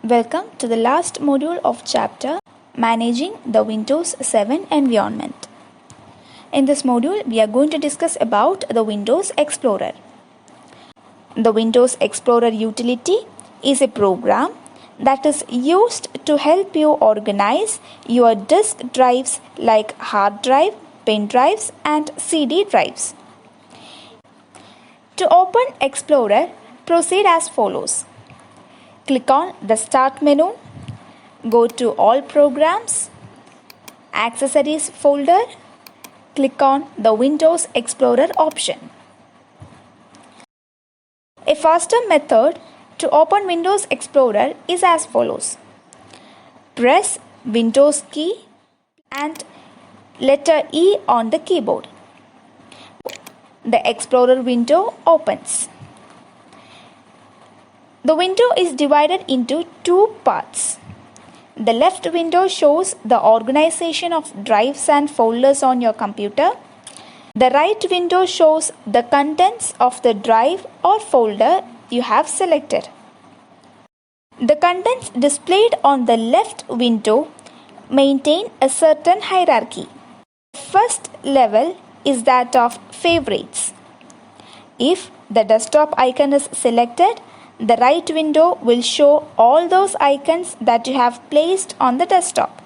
Welcome to the last module of chapter Managing the Windows 7 environment. In this module, we are going to discuss about the Windows Explorer. The Windows Explorer utility is a program that is used to help you organize your disk drives like hard drive, pen drives, and CD drives. To open Explorer, proceed as follows. Click on the Start menu, go to All Programs, Accessories folder, click on the Windows Explorer option. A faster method to open Windows Explorer is as follows. Press Windows key and letter E on the keyboard. The Explorer window opens. The window is divided into two parts. The left window shows the organization of drives and folders on your computer. The right window shows the contents of the drive or folder you have selected. The contents displayed on the left window maintain a certain hierarchy. The first level is that of favorites. If the desktop icon is selected, the right window will show all those icons that you have placed on the desktop.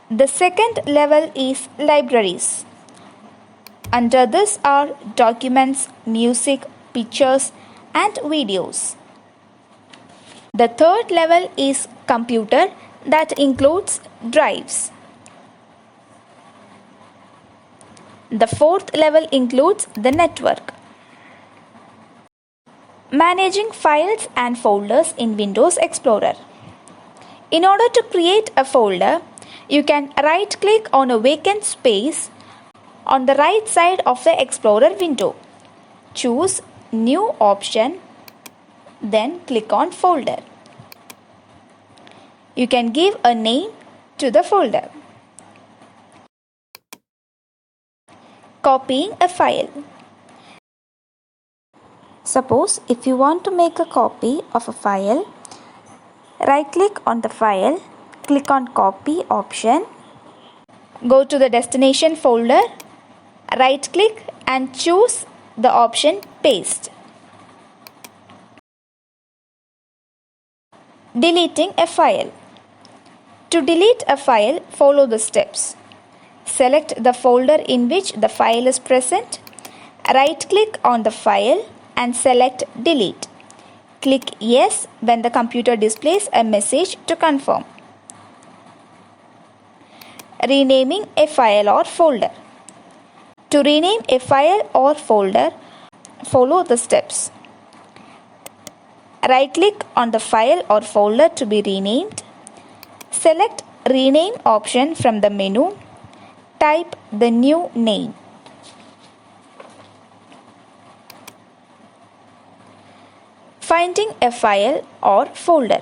The second level is libraries. Under this are documents, music, pictures, and videos. The third level is computer, that includes drives. The fourth level includes the network. Managing files and folders in Windows Explorer. In order to create a folder, you can right-click on a vacant space on the right side of the Explorer window. Choose New option, then click on Folder. You can give a name to the folder. Copying a file. Suppose if you want to make a copy of a file, right-click on the file, click on Copy option, go to the destination folder, right-click and choose the option Paste. Deleting a file. To delete a file, follow the steps. Select the folder in which the file is present, right-click on the file and select Delete. Click Yes when the computer displays a message to confirm. Renaming a file or folder. To rename a file or folder, follow the steps. Right-click on the file or folder to be renamed. Select Rename option from the menu. Type the new name. Finding a file or folder.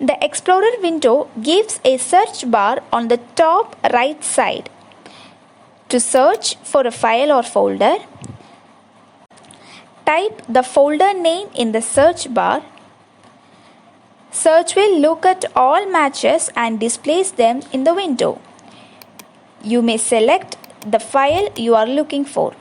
The Explorer window gives a search bar on the top right side. To search for a file or folder, type the folder name in the search bar. Search will look at all matches and displays them in the window. You may select the file you are looking for.